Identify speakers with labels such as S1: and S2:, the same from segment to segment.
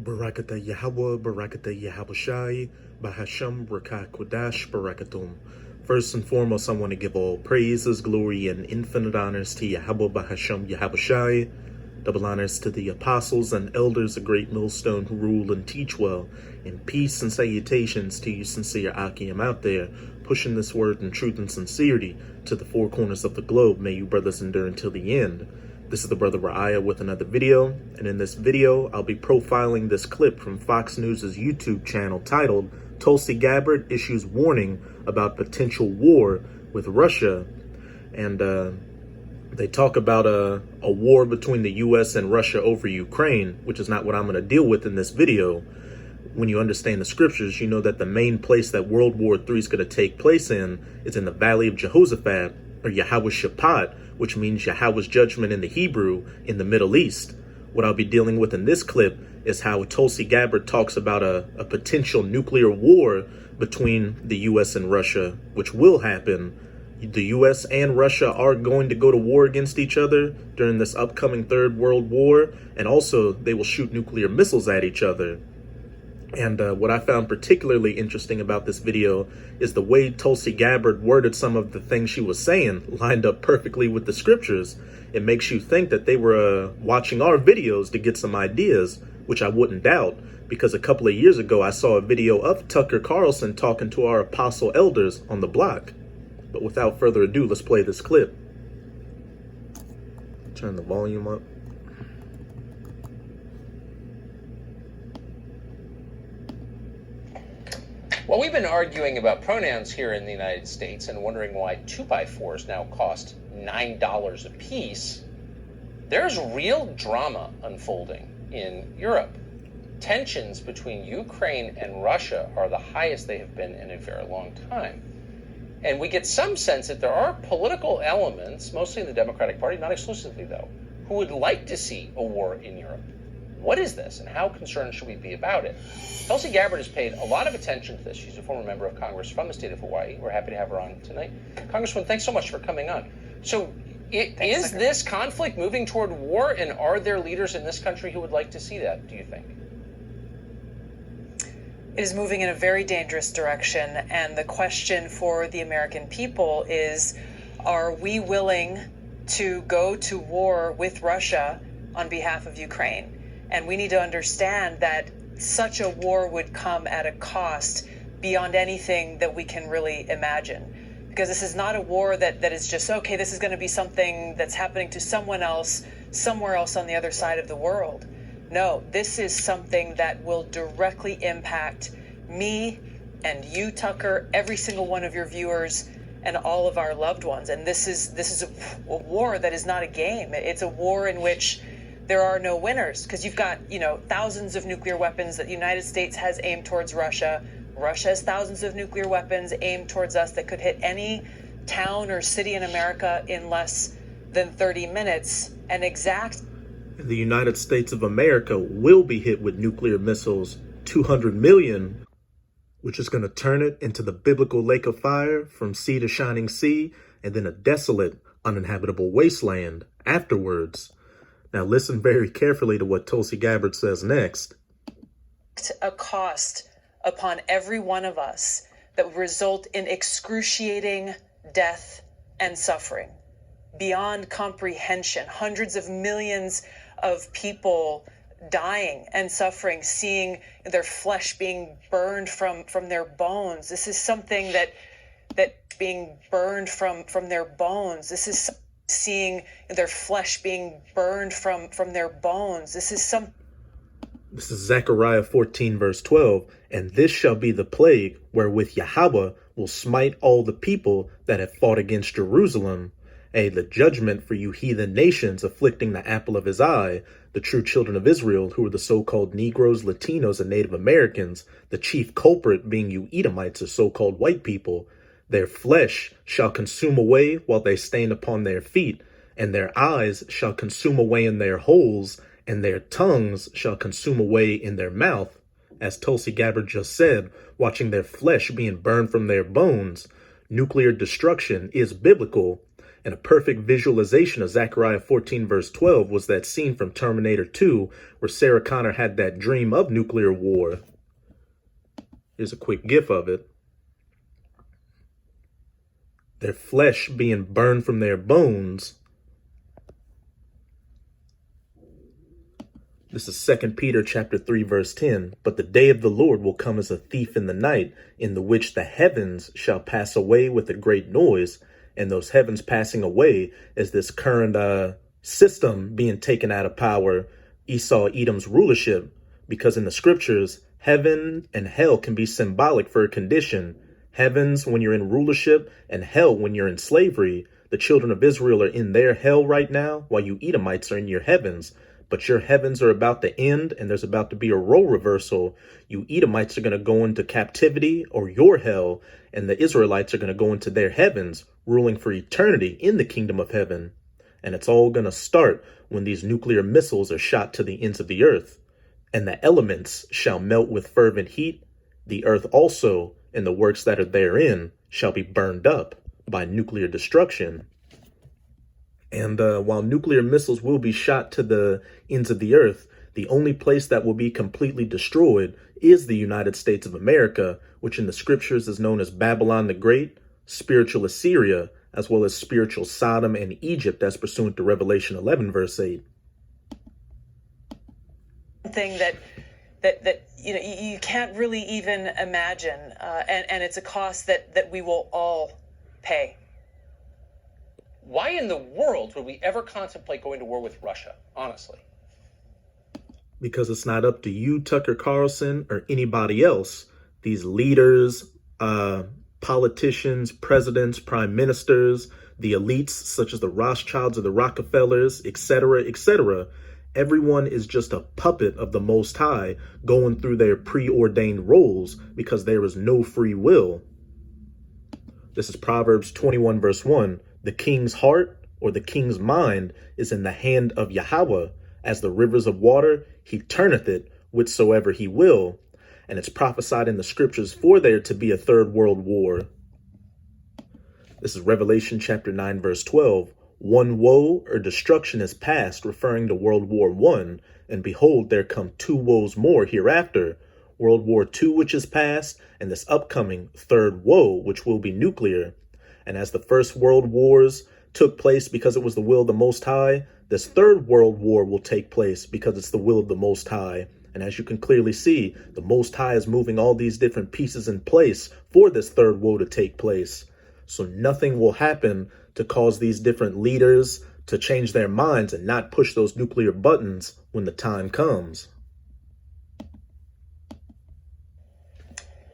S1: Barakata Yahweh, Barakata Yahabushai, Bahasham Rakah Kodash, Barakatum. First and foremost, I want to give all praises, glory, and infinite honors to Yahweh Bahasham Yahabushai. Double honors to the apostles and elders of Great Millstone who rule and teach well. And peace and salutations to you sincere Akim out there, pushing this word in truth and sincerity to the four corners of the globe. May you brothers endure until the end. This is the Brother Ra'aya with another video, and in this video, I'll be profiling this clip from Fox News' YouTube channel titled, Tulsi Gabbard Issues Warning About Potential War with Russia. And they talk about a war between the U.S. and Russia over Ukraine, which is not what I'm going to deal with in this video. When you understand the scriptures, you know that the main place that World War III is going to take place in is in the Valley of Jehoshaphat, or Yahweh Shaphat, which means Yahweh's judgment in the Hebrew in the Middle East. What I'll be dealing with in this clip is how Tulsi Gabbard talks about a potential nuclear war between the U.S. and Russia, which will happen. The U.S. and Russia are going to go to war against each other during this upcoming Third World War, and also they will shoot nuclear missiles at each other. And what I found particularly interesting about this video is the way Tulsi Gabbard worded some of the things she was saying lined up perfectly with the scriptures. It makes you think that they were watching our videos to get some ideas, which I wouldn't doubt, because a couple of years ago I saw a video of Tucker Carlson talking to our apostle elders on the block. But without further ado, let's play this clip. Turn the volume up.
S2: Well, we've been arguing about pronouns here in the United States and wondering why 2x4s now cost $9 a piece. There's real drama unfolding in Europe. Tensions between Ukraine and Russia are the highest they have been in a very long time. And we get some sense that there are political elements, mostly in the Democratic Party, not exclusively though, who would like to see a war in Europe. What is this, and how concerned should we be about it? Tulsi Gabbard has paid a lot of attention to this. She's a former member of Congress from the state of Hawaii. We're happy to have her on tonight. Congresswoman, thanks so much for coming on. So is this conflict moving toward war, and are there leaders in this country who would like to see that, do you think?
S3: It is moving in a very dangerous direction, and the question for the American people is, are we willing to go to war with Russia on behalf of Ukraine? And we need to understand that such a war would come at a cost beyond anything that we can really imagine. Because this is not a war that is just, okay, this is going to be something that's happening to someone else, somewhere else on the other side of the world. No, this is something that will directly impact me and you, Tucker, every single one of your viewers, and all of our loved ones. And this is a war that is not a game. It's a war in which there are no winners, because you've got, thousands of nuclear weapons that the United States has aimed towards Russia. Russia has thousands of nuclear weapons aimed towards us that could hit any town or city in America in less than 30 minutes. And
S1: the United States of America will be hit with nuclear missiles, 200 million, which is going to turn it into the biblical lake of fire from sea to shining sea, and then a desolate, uninhabitable wasteland afterwards. Now listen very carefully to what Tulsi Gabbard says next.
S3: A cost upon every one of us that would result in excruciating death and suffering beyond comprehension. Hundreds of millions of people dying and suffering, seeing their flesh being burned from their bones. This is something that being burned from their bones. This is seeing their flesh being burned from their bones. This is
S1: Zechariah 14 verse 12. And this shall be the plague wherewith Yahweh will smite all the people that have fought against Jerusalem. The judgment for you heathen nations, afflicting the apple of his eye, the true children of Israel, who are the so-called Negroes, Latinos, and Native Americans, the chief culprit being you Edomites, or so-called white people. Their flesh shall consume away while they stand upon their feet, and their eyes shall consume away in their holes, and their tongues shall consume away in their mouth. As Tulsi Gabbard just said, watching their flesh being burned from their bones. Nuclear destruction is biblical, And a perfect visualization of Zechariah 14 verse 12 was that scene from Terminator 2 where Sarah Connor had that dream of nuclear war. Here's a quick gif of it. Their flesh being burned from their bones. This is 2 Peter chapter 3 verse 10. But the day of the Lord will come as a thief in the night, in the which the heavens shall pass away with a great noise. And those heavens passing away is this current system being taken out of power, Esau, Edom's rulership, because in the scriptures, heaven and hell can be symbolic for a condition. Heavens when you're in rulership and hell when you're in slavery. The children of Israel are in their hell right now, while you Edomites are in your heavens. But your heavens are about to end, and there's about to be a role reversal. You Edomites are going to go into captivity or your hell, and the Israelites are going to go into their heavens, ruling for eternity in the kingdom of heaven. And it's all going to start when these nuclear missiles are shot to the ends of the earth. And the elements shall melt with fervent heat. The earth also, and the works that are therein, shall be burned up by nuclear destruction. And while nuclear missiles will be shot to the ends of the earth, the only place that will be completely destroyed is the United States of America, which in the scriptures is known as Babylon the Great, spiritual Assyria, as well as spiritual Sodom and Egypt, as pursuant to Revelation 11, verse 8.
S3: Thing that you can't really even imagine, and it's a cost that we will all pay.
S2: Why in the world would we ever contemplate going to war with Russia, honestly?
S1: Because it's not up to you, Tucker Carlson, or anybody else. These leaders, politicians, presidents, prime ministers, the elites, such as the Rothschilds or the Rockefellers, etc., etc., everyone is just a puppet of the Most High going through their preordained roles because there is no free will. This is Proverbs 21, verse 1. The king's heart or the king's mind is in the hand of Yahweh. As the rivers of water, he turneth it whithersoever he will. And it's prophesied in the scriptures for there to be a third world war. This is Revelation chapter 9, verse 12. One woe or destruction is past, referring to World War I. And behold, there come two woes more hereafter. World War II, which is past, and this upcoming third woe, which will be nuclear. And as the first world wars took place because it was the will of the Most High, this third world war will take place because it's the will of the Most High. And as you can clearly see, the Most High is moving all these different pieces in place for this third woe to take place. So nothing will happen to cause these different leaders to change their minds and not push those nuclear buttons when the time comes.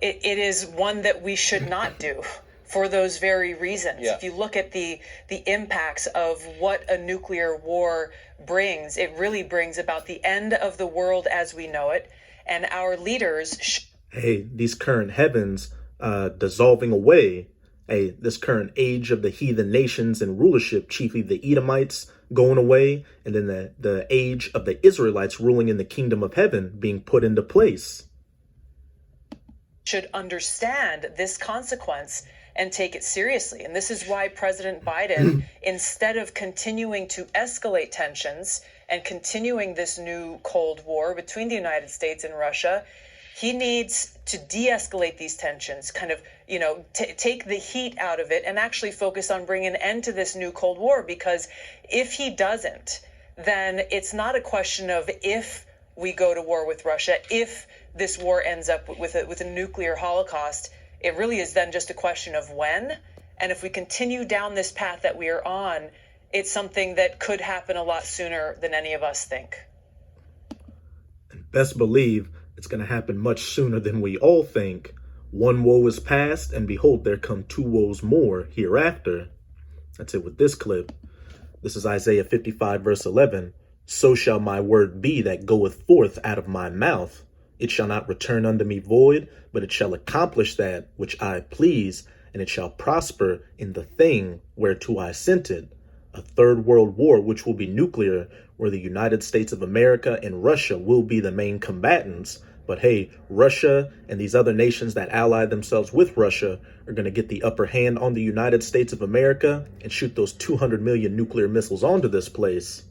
S3: It is one that we should not do. For those very reasons.
S2: Yeah.
S3: If you look at the impacts of what a nuclear war brings, it really brings about the end of the world as we know it. And our leaders...
S1: Hey, these current heavens dissolving away. Hey, this current age of the heathen nations and rulership, chiefly the Edomites, going away. And then the age of the Israelites ruling in the kingdom of heaven being put into place.
S3: Should understand this consequence and take it seriously. And this is why President Biden, instead of continuing to escalate tensions and continuing this new Cold War between the United States and Russia, he needs to de-escalate these tensions, kind of, take the heat out of it and actually focus on bringing an end to this new Cold War. Because if he doesn't, then it's not a question of if we go to war with Russia, if this war ends up with a nuclear holocaust. It really is then just a question of when. And if we continue down this path that we are on, it's something that could happen a lot sooner than any of us think.
S1: And best believe it's going to happen much sooner than we all think. One woe is past, and behold, there come two woes more hereafter. That's it with this clip. This is Isaiah 55, verse 11. So shall my word be that goeth forth out of my mouth. It shall not return unto me void, but it shall accomplish that which I please, and it shall prosper in the thing whereto I sent it. A third world war, which will be nuclear, where the United States of America and Russia will be the main combatants. But hey, Russia and these other nations that ally themselves with Russia are going to get the upper hand on the United States of America and shoot those 200 million nuclear missiles onto this place.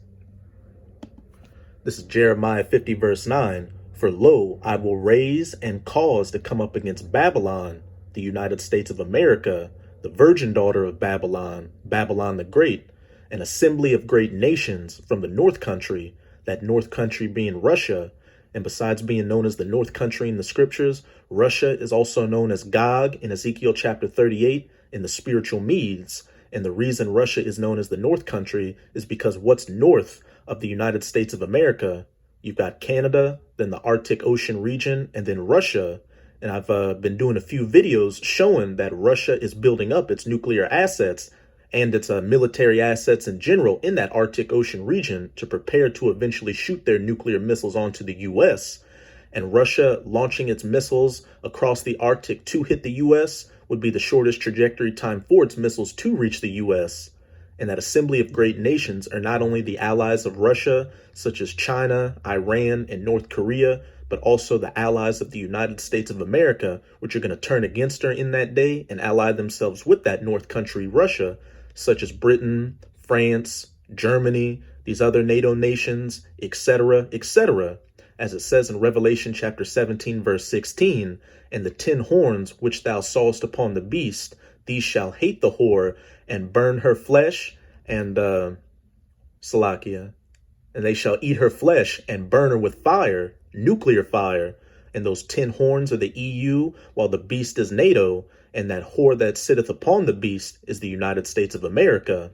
S1: This is Jeremiah 50 verse 9. For lo, I will raise and cause to come up against Babylon, the United States of America, the virgin daughter of Babylon, Babylon the Great, an assembly of great nations from the north country, that north country being Russia. And besides being known as the north country in the scriptures, Russia is also known as Gog in Ezekiel chapter 38 in the spiritual Medes. And the reason Russia is known as the north country is because what's north of the United States of America, you've got Canada, then the Arctic Ocean region, and then Russia. And I've been doing a few videos showing that Russia is building up its nuclear assets and its military assets in general in that Arctic Ocean region to prepare to eventually shoot their nuclear missiles onto the U.S. And Russia launching its missiles across the Arctic to hit the U.S. would be the shortest trajectory time for its missiles to reach the U.S. And that assembly of great nations are not only the allies of Russia, such as China, Iran, and North Korea, but also the allies of the United States of America, which are going to turn against her in that day and ally themselves with that north country, Russia, such as Britain, France, Germany, these other NATO nations, etc., etc., as it says in Revelation chapter 17, verse 16, and the 10 horns which thou sawest upon the beast, these shall hate the whore and burn her flesh, and Salakia, and they shall eat her flesh and burn her with fire, nuclear fire. And those 10 horns are the EU, while the beast is NATO, and that whore that sitteth upon the beast is the United States of America.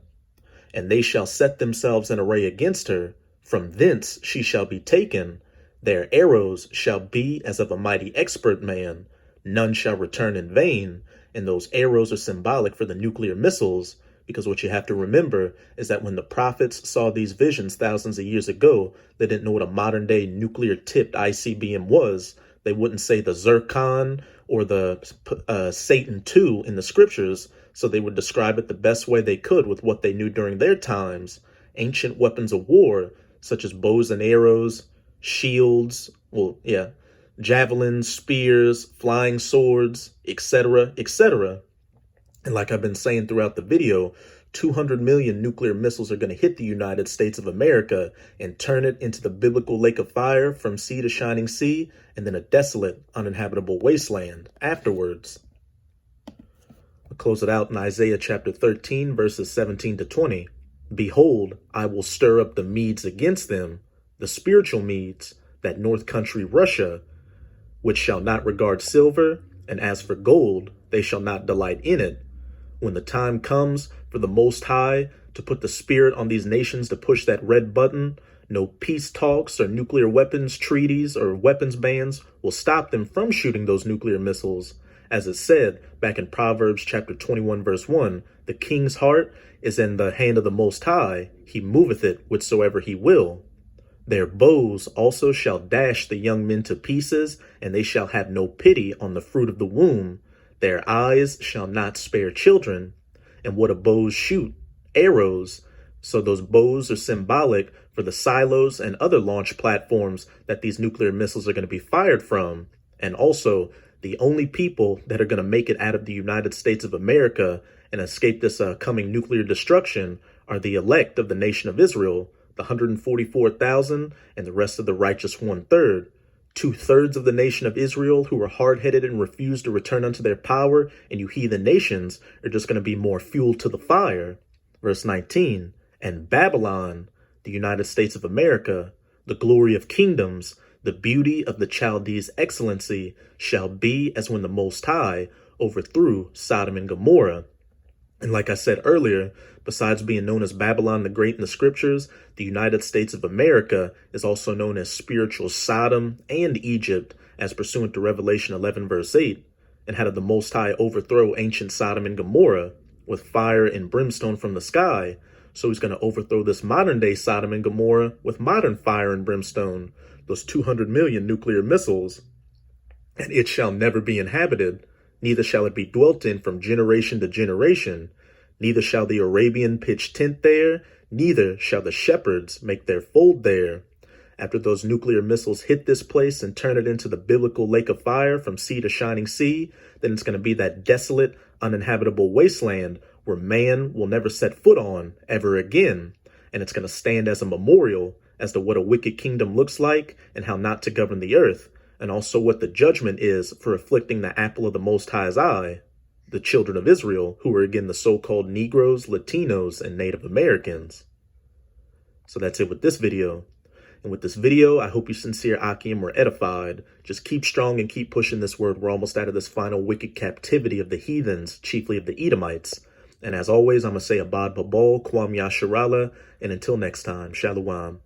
S1: And they shall set themselves in array against her. From thence she shall be taken. Their arrows shall be as of a mighty expert man. None shall return in vain. And those arrows are symbolic for the nuclear missiles, because what you have to remember is that when the prophets saw these visions thousands of years ago, they didn't know what a modern day nuclear tipped ICBM was. They wouldn't say the Zircon or the Satan II in the scriptures, so they would describe it the best way they could with what they knew during their times. Ancient weapons of war, such as bows and arrows, shields, javelins, spears, flying swords, etc., etc. And like I've been saying throughout the video, 200 million nuclear missiles are going to hit the United States of America and turn it into the biblical lake of fire from sea to shining sea, and then a desolate, uninhabitable wasteland afterwards. I'll close it out in Isaiah chapter 13, verses 17 to 20. Behold, I will stir up the Medes against them, the spiritual Medes, that north country Russia, which shall not regard silver, and as for gold, they shall not delight in it. When the time comes for the Most High to put the spirit on these nations to push that red button, no peace talks or nuclear weapons treaties or weapons bans will stop them from shooting those nuclear missiles. As it said back in Proverbs chapter 21, verse 1, the king's heart is in the hand of the Most High. He moveth it whithersoever he will. Their bows also shall dash the young men to pieces, and they shall have no pity on the fruit of the womb. Their eyes shall not spare children. And what do bows shoot? Arrows. So those bows are symbolic for the silos and other launch platforms that these nuclear missiles are going to be fired from. And also, the only people that are going to make it out of the United States of America and escape this coming nuclear destruction are the elect of the nation of Israel, the 144,000 and the rest of the righteous 1/3. 2/3 of the nation of Israel who are hard-headed and refuse to return unto their power, and you heathen nations are just going to be more fuel to the fire. Verse 19, and Babylon, the United States of America, the glory of kingdoms, the beauty of the Chaldees' excellency, shall be as when the Most High overthrew Sodom and Gomorrah. And like I said earlier, besides being known as Babylon the Great in the scriptures, the United States of America is also known as spiritual Sodom and Egypt, as pursuant to Revelation 11 verse 8. And how did the Most High overthrow ancient Sodom and Gomorrah? With fire and brimstone from the sky. So he's going to overthrow this modern day Sodom and Gomorrah with modern fire and brimstone, those 200 million nuclear missiles. And it shall never be inhabited, neither shall it be dwelt in from generation to generation. Neither shall the Arabian pitch tent there, neither shall the shepherds make their fold there. After those nuclear missiles hit this place and turn it into the biblical lake of fire from sea to shining sea, then it's going to be that desolate, uninhabitable wasteland where man will never set foot on ever again. And it's going to stand as a memorial as to what a wicked kingdom looks like and how not to govern the earth, and also what the judgment is for afflicting the apple of the Most High's eye, the children of Israel, who are again the so-called Negroes, Latinos, and Native Americans. So that's it with this video. And with this video, I hope you sincere Akim were edified. Just keep strong and keep pushing this word. We're almost out of this final wicked captivity of the heathens, chiefly of the Edomites. And as always, I'm going to say Abad Babal, Kwam Yasharala, and until next time, Shalom.